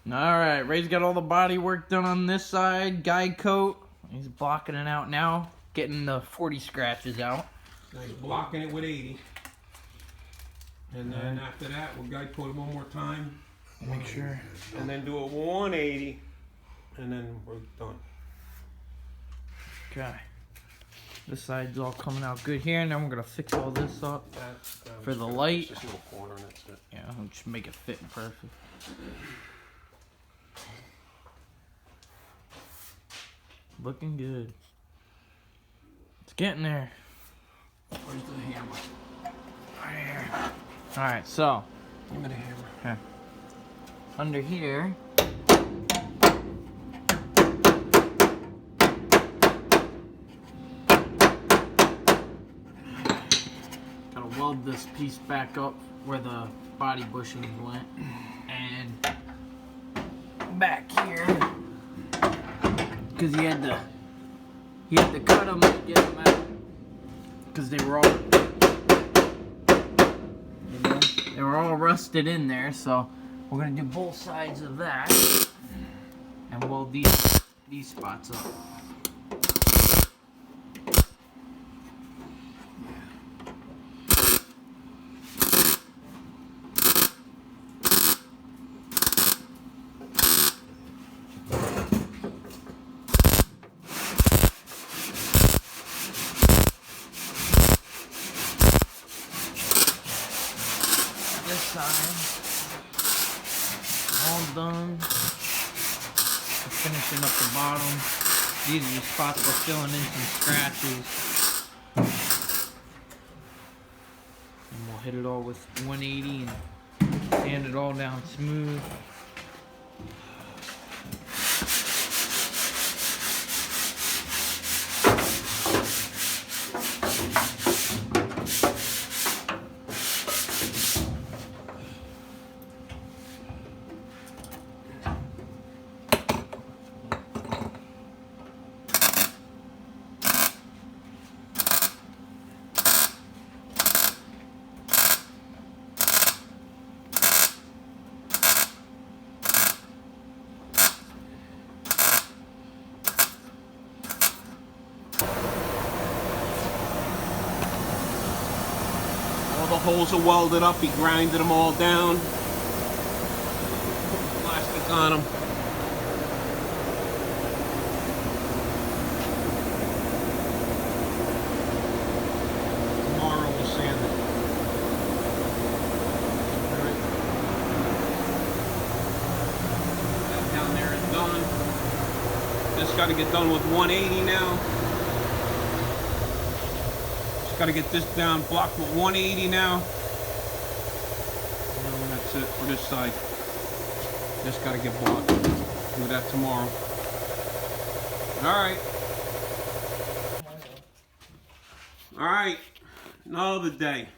Alright, Ray's got all the body work done on this side. Guide coat. He's blocking it out now. Getting the 40 scratches out. He's blocking it with 80. And then after that, we'll guide coat it one more time. Make sure. And then do a 180. And then we're done. Okay. This side's all coming out good here. And then we're going to fix all this up for the light. Just a little corner and that's it. Yeah, I'll just make it fit perfect. Looking good. It's getting there. Where's the hammer? Right here. Alright, so. Give me the hammer. Okay. Under here. Gotta weld this piece back up where the body bushings went. And back here. Because he had to cut them and get them out because they were all rusted in there. So we're gonna do both sides of that and weld these spots up. This side, all done. We're finishing up the bottom. These are the spots we're filling in some scratches. And we'll hit it all with 180 and sand it all down smooth. All the holes are welded up. He grinded them all down. Put plastic on them. Tomorrow we'll sand it. All right. That down there is done. This got to get done with 180 now. Got to get this down, blocked with 180 now. And that's it for this side. Just got to get blocked. Do that tomorrow. All right, another day.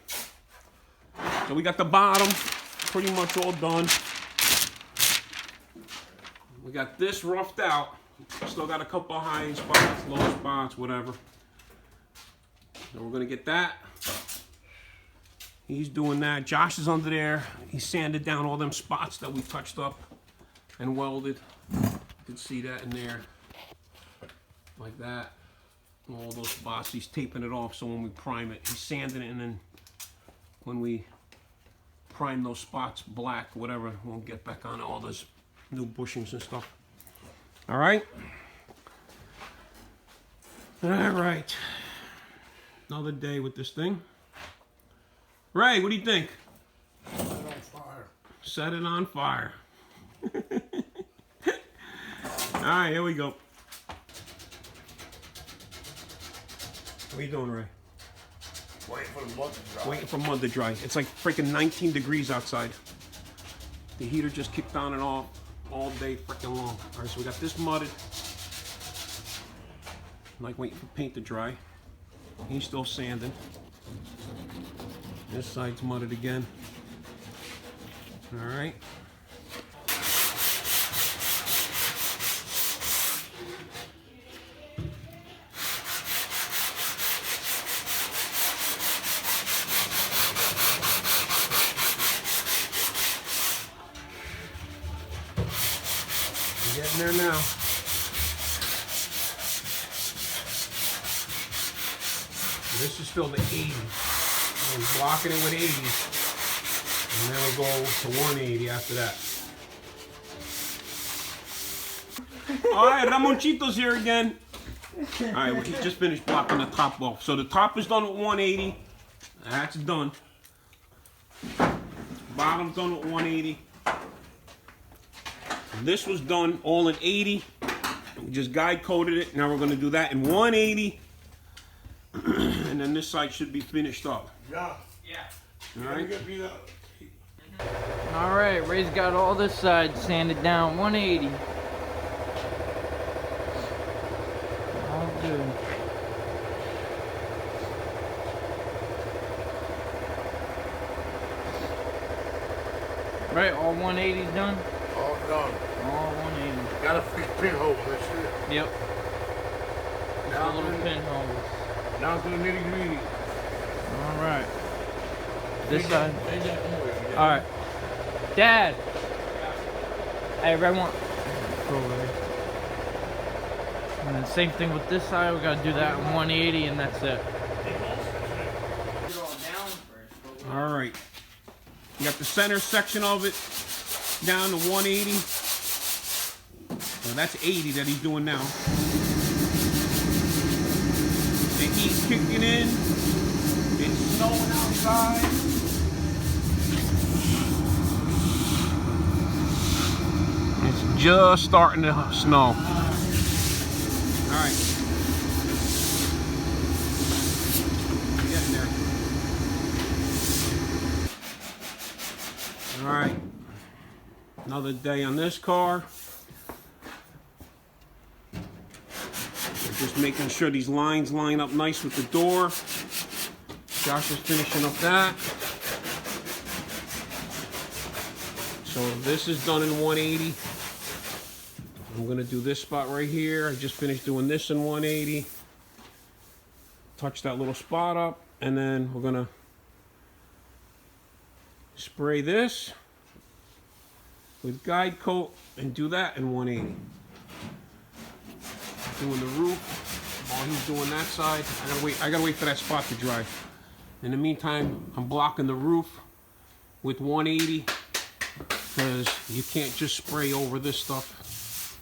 So we got the bottom pretty much all done. We got this roughed out. Still got a couple of high spots, low spots, whatever. So we're gonna get that. He's doing that. Josh is under there. He sanded down all them spots that we touched up and welded. You can see that in there, like that. All those spots. He's taping it off so when we prime it, he's sanding it, and then when we prime those spots black, whatever, we'll get back on all those new bushings and stuff. All right. All right. Another day with this thing. Ray, what do you think? Set it on fire. Set it on fire. All right, here we go. What are you doing, Ray? Waiting for the mud to dry. Waiting for mud to dry. It's like freaking 19 degrees outside. The heater just kicked on and off all day freaking long. All right, so we got this mudded. I'm like waiting for paint to dry. He's still sanding. This side's mudded again. All right. Getting there now. This is still the 80. I'm blocking it with 80s. And then we'll go to 180 after that. Alright, Ramonchito's here again. Alright, well, he just finished blocking the top off. So the top is done with 180. That's done. Bottom's done with 180. This was done all in 80. We just guide coated it. Now we're going to do that in 180. And then this side should be finished up. Yeah. All right. Alright, Ray's got all this side sanded down 180. All good. Right, all 180's done? All done. All 180. Got a fix pinhole, that's it. Yep. Just Now a little then- pinholes. Down to the nitty gritty. Alright. This side. Alright. Dad! Hey, Red one. Go away. And then same thing with this side, we gotta do that in 180 and that's it. All right. You got the center section of it down to 180. Well, that's 80 that he's doing now. The heat's kicking in. It's snowing outside. It's just starting to snow. All right. Getting there. All right. Another day on this car. We're just making sure these lines line up nice with the door. Josh is finishing up that. So this is done in 180. I'm gonna do this spot right here. I just finished doing this in 180. Touch that little spot up, and then we're gonna spray this with guide coat and do that in 180. Doing the roof while he's doing that side. I gotta wait for that spot to dry. In the meantime, I'm blocking the roof with 180 because you can't just spray over this stuff.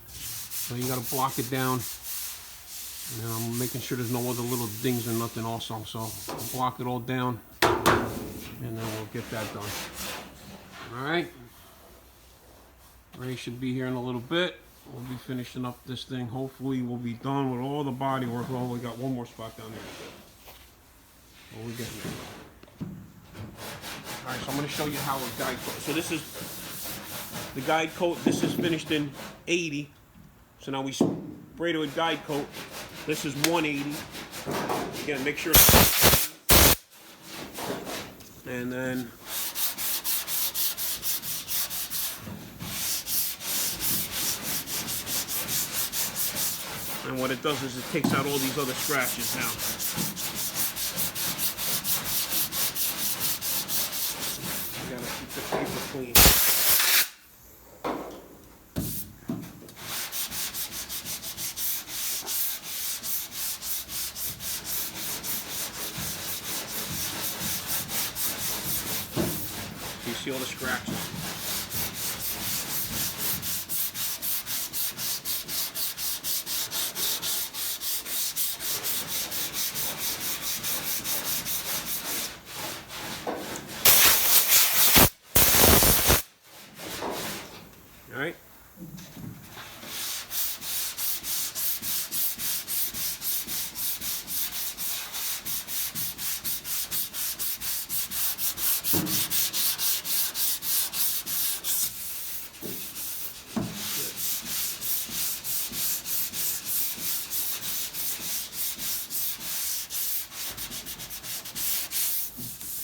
So you gotta block it down. And I'm making sure there's no other little dings or nothing also. So I'll block it all down and then we'll get that done. All right. Ray should be here in a little bit. We'll be finishing up this thing. Hopefully we'll be done with all the body work. Oh, we got one more spot down there. What we getting there? All right, so I'm going to show you how a guide coat. So this is the guide coat. This is finished in 80. So now we sprayed it with guide coat. This is 180. Again, make sure. And then and what it does is it takes out all these other scratches now. You gotta keep the paper clean. You see all the scratches. All right.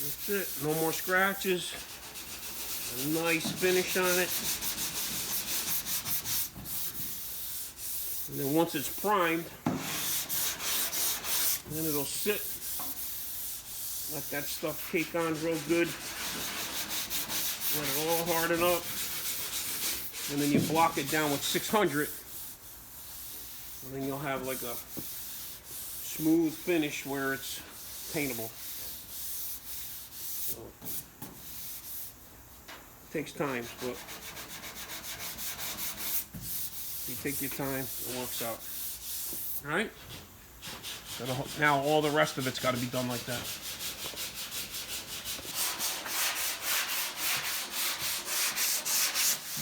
That's it. No more scratches. A nice finish on it. And then once it's primed, then it'll sit. Let that stuff cake on real good. Let it all harden up. and then you block it down with 600, and then you'll have like a smooth finish where it's paintable. So, it takes time, but if you take your time, it works out. All right? So now all the rest of it's got to be done like that.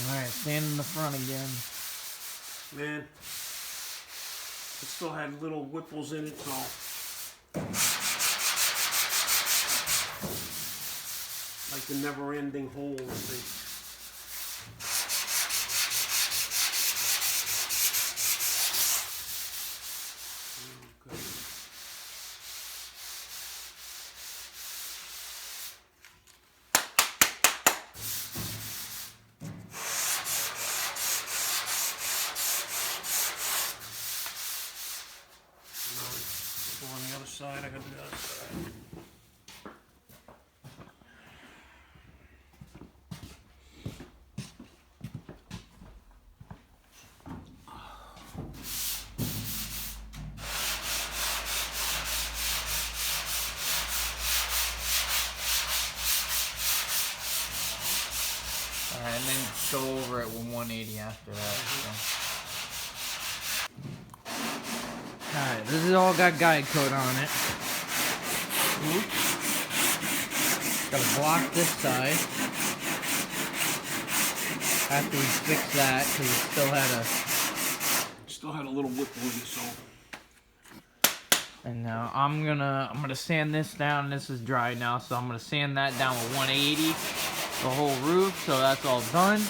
Alright, stand in the front again. Man, it still had little whipples in it, so like the never-ending hole, I think. Okay. Now, on the other side, I got the other side. Alright, and then go over it with 180 after that. So. Alright, this has all got guide coat on it. Gotta block this side. After we fix that, because it Still had a little whipple in it, so. And now I'm gonna sand this down. This is dry now, so I'm gonna sand that down with 180, the whole roof, so that's all done.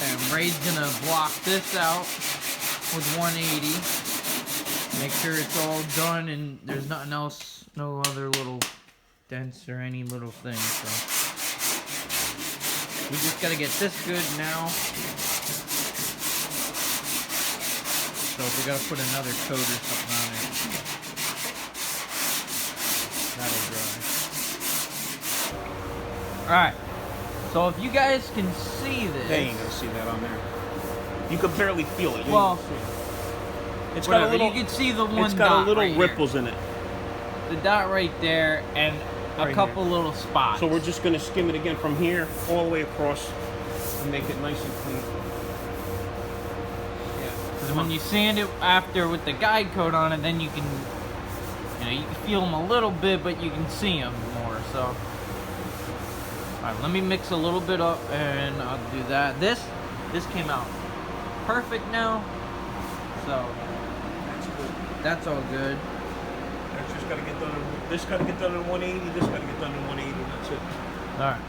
And Ray's gonna block this out with 180. Make sure it's all done and there's nothing else, no other little dents or any little thing. So we just gotta get this good now. So we gotta put another coat or something on it. That'll dry. Alright. So if you guys can see this. They ain't gonna see that on there. You could barely feel it. Well, it's whatever, got a little. you can see the one It's got dot a little right ripples here. in it. The dot right there and a Right couple little spots. So we're just gonna skim it again from here all the way across and make it nice and clean. Because when you sand it after with the guide coat on it, then you can, you can feel them a little bit, but you can see them more. So, all right, let me mix a little bit up, and I'll do that. This came out perfect now. So That's good. that's all good. That's just gotta get done. This gotta get done in 180. This gotta get done in 180. That's it. All right.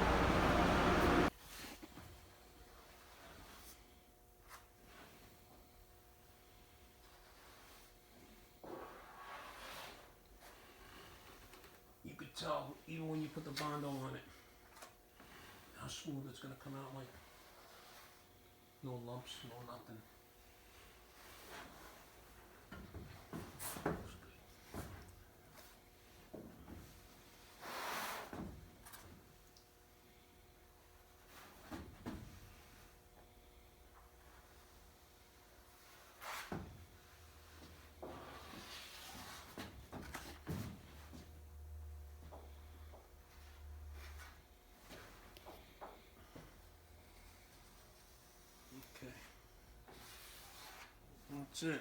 You could tell even when you put the Bondo on it how smooth it's gonna come out. Like no lumps, no nothing. Okay. That's it.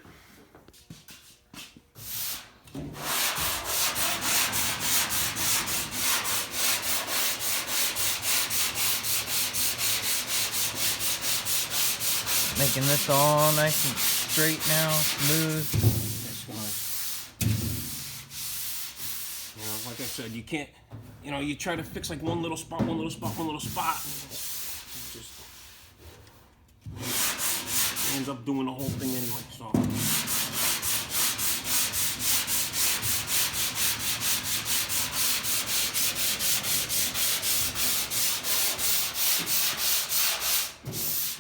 Making this all nice and straight now, smooth. That's fine. You know, like I said, you can't, you try to fix like one little spot, one little spot, one little spot. It just ends up doing the whole thing anyway, so.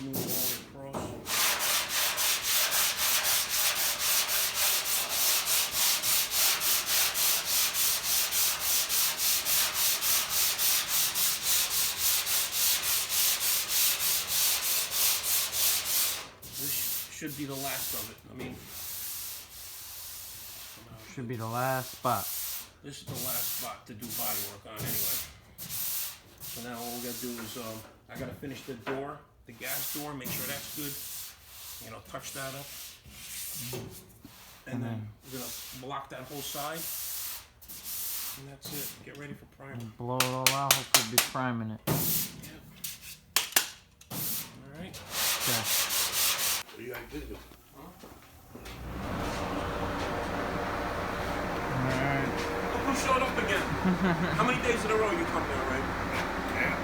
Move all the way across. should be the last of it. I mean, Should be the last spot. this is the last spot to do body work on anyway. So now all we gotta do is, I gotta finish the door, the gas door, make sure that's good. You know, touch that up. And then we're gonna block that whole side. And that's it. Get ready for primer. Blow it all out. Hopefully be priming it. Alright. Okay. What do you like to do? Alright. Look who showed up again. How many days in a row you come there, right? Yeah.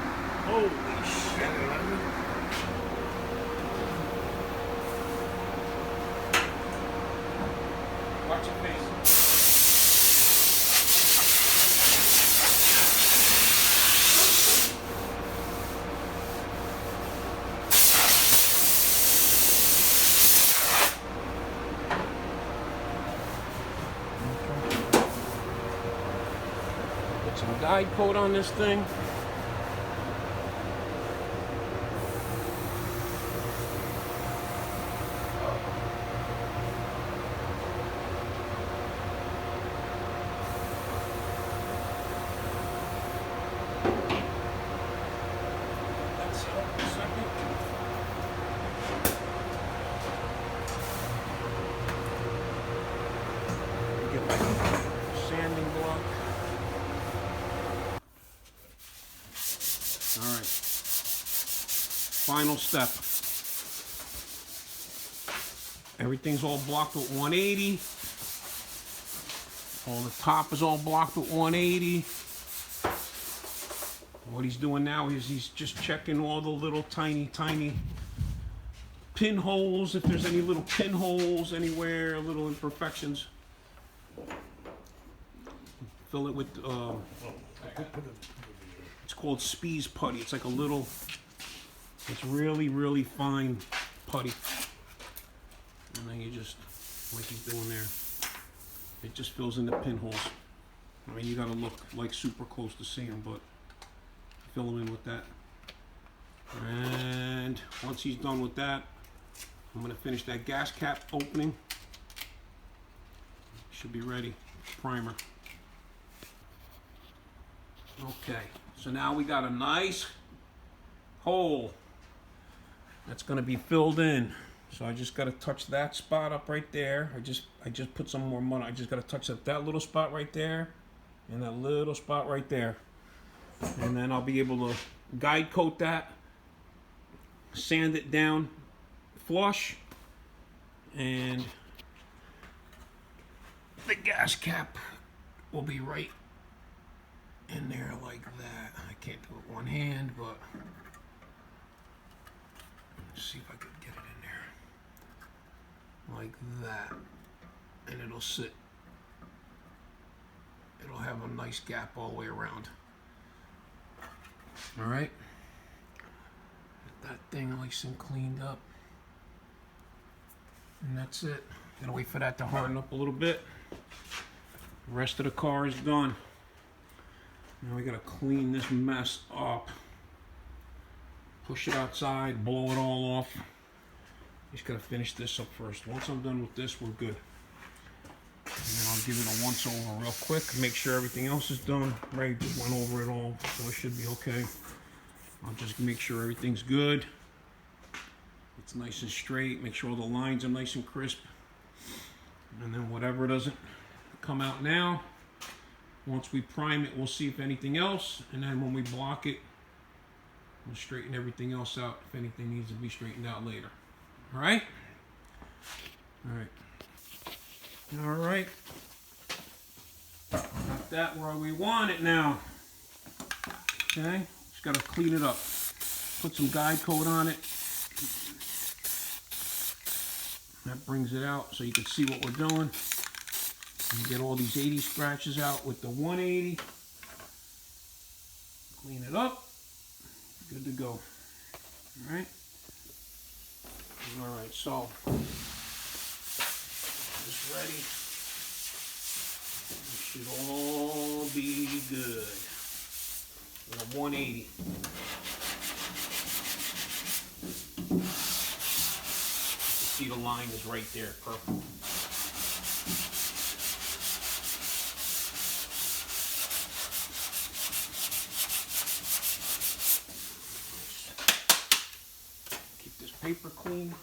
Holy shit. 10, 11? Watch your face. Put some guide coat on this thing. That's it. A second. Get my sanding block. All right. Final step. Everything's all blocked with 180. All the top is all blocked with 180. What he's doing now is he's just checking all the little tiny pinholes, if there's any little pinholes anywhere, little imperfections. Fill it with, it's called Spees putty. It's like a little, it's really fine putty. And then you just, like he's doing there, it just fills in the pinholes. I mean, you gotta look like super close to see them, but fill them in with that. And once he's done with that, I'm gonna finish that gas cap opening. Should be ready. Primer. Okay, so now we got a nice hole that's gonna be filled in. So I just gotta touch that spot up right there. I just put some more mud. I just gotta touch that little spot right there and that little spot right there. And then I'll be able to guide coat that, sand it down flush, and the gas cap will be right in there like that. I can't do it with one hand, but let's see if I can get it in there. Like that. And it'll sit. It'll have a nice gap all the way around. Alright. Get that thing nice and cleaned up. And that's it. Gotta wait for that to harden up a little bit. The rest of the car is done. Now we gotta clean this mess up. Push it outside, blow it all off. Just gotta finish this up first. Once I'm done with this, we're good. And then I'll give it a once over real quick. Make sure everything else is done. Ray just went over it all, so it should be okay. I'll just make sure everything's good. It's nice and straight. Make sure all the lines are nice and crisp. And then whatever doesn't come out now, once we prime it, we'll see if anything else. And then when we block it, we'll straighten everything else out if anything needs to be straightened out later. All right? All right. All right. Got that where we want it now. Okay? Just got to clean it up. Put some guide coat on it. That brings it out so you can see what we're doing. And get all these 80 scratches out with the 180. Clean it up. Good to go. All right. All right, so just ready. It should all be good. With a 180. see the line is right there, purple. Keep this paper clean.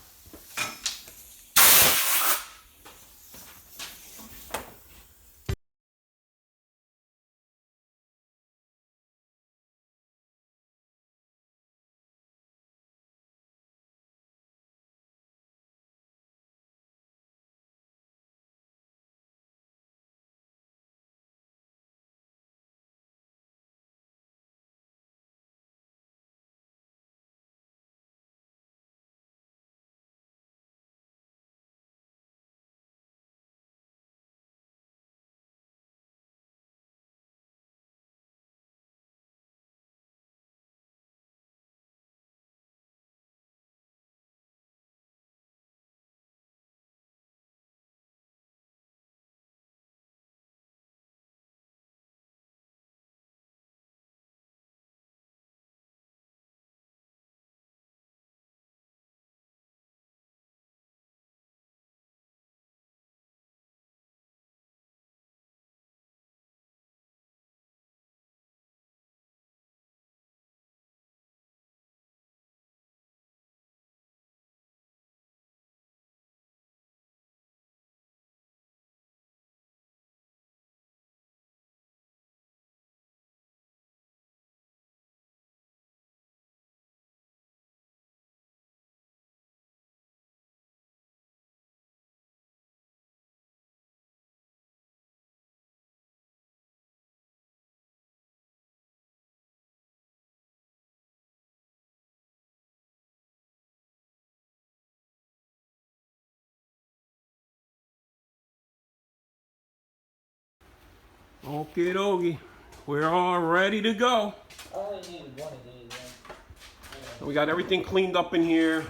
Okie dokie. We're all ready to go. I only needed one of these. We got everything cleaned up in here.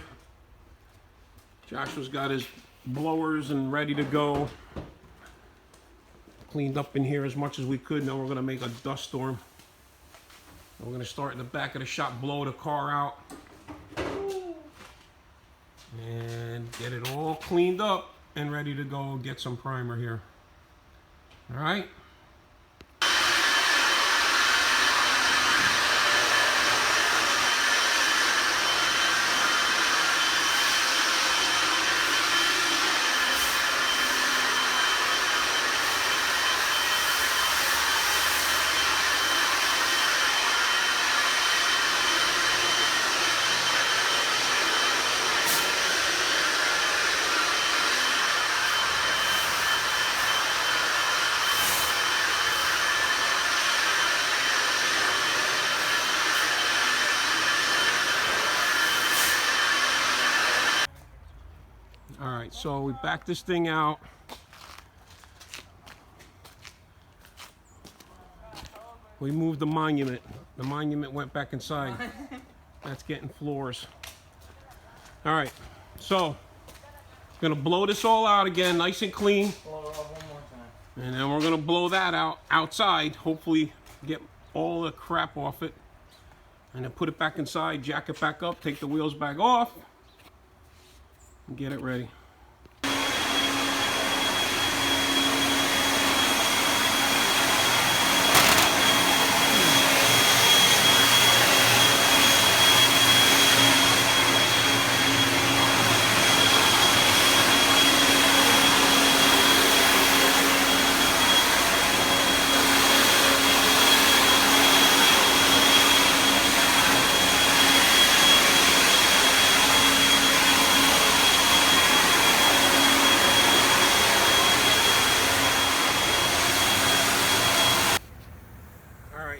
Joshua's got his blowers and ready to go. Cleaned up in here as much as we could. Now we're going to make a dust storm. We're going to start in the back of the shop, blow the car out. And get it all cleaned up and ready to go get some primer here. All right. Alright, so we back this thing out. We moved the monument. The monument went back inside. That's getting floors. Alright, so gonna blow this all out again, nice and clean. Blow it off one more time. And then we're gonna blow that out outside. Hopefully get all the crap off it. And then put it back inside, jack it back up, take the wheels back off. And get it ready.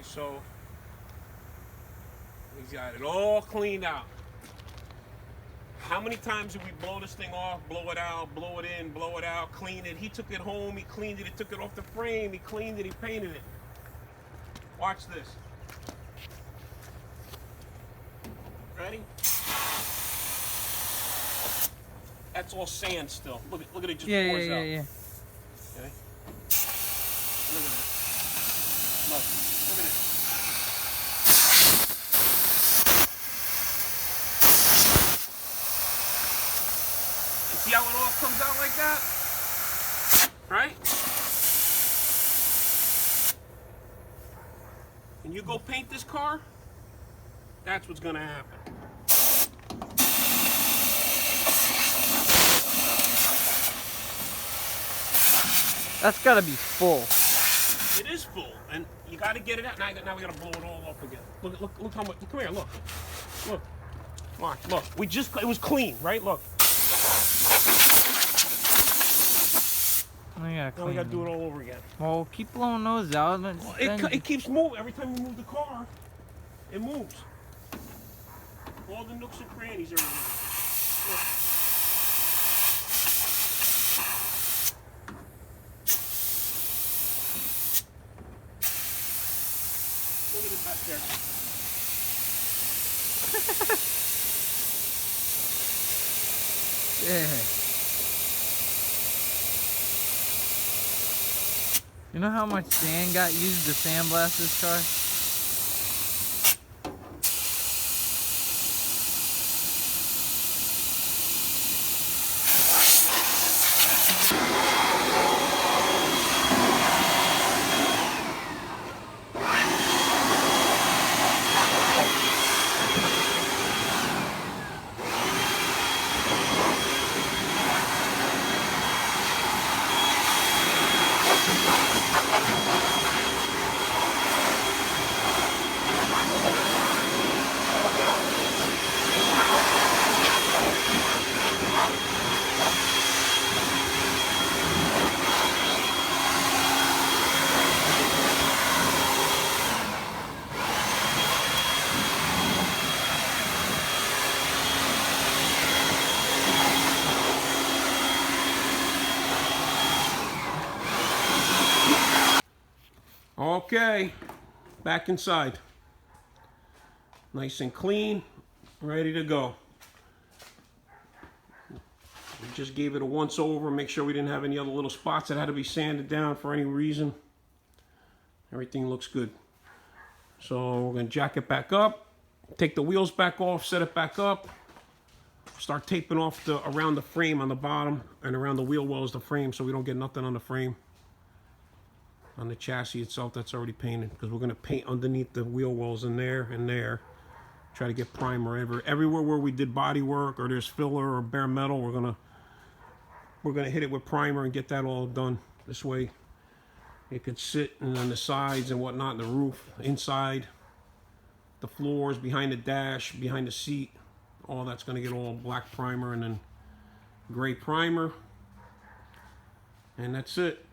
So we got it all cleaned out. How many times did we blow this thing off, blow it out, blow it in, blow it out, clean it? He took it home, he cleaned it, he took it off the frame, he cleaned it, he painted it. Watch this. Ready? That's all sand still. Look at it, just pours out. Yeah. Okay? Look at it. Look at it. See how it all comes out like that? Right? And you go paint this car, that's what's gonna happen. That's gotta be full. It is full, and you gotta get it out. Now we gotta blow it all up again. Look how much, come here, look. Look, look, it was clean, right? Look. Now we gotta do it all over again. Well, keep blowing those out. It keeps moving. Every time you move the car, it moves. All the nooks and crannies are in there. Look. Look at it back there. Yeah. You know how much sand got used to sandblast this car? Okay, back inside. Nice and clean, ready to go. We just gave it a once over, make sure we didn't have any other little spots that had to be sanded down for any reason. Everything looks good. So we're gonna jack it back up, take the wheels back off, set it back up, start taping off around the frame on the bottom and around the wheel wells, the frame, so we don't get nothing on the frame. On the chassis itself that's already painted, because we're going to paint underneath the wheel wells in there and there. Try to get primer everywhere where we did body work or there's filler or bare metal. We're gonna hit it with primer and get that all done. This way it could sit and on the sides and whatnot, the roof, inside, the floors, behind the dash, behind the seat. All that's going to get all black primer and then gray primer, and that's it.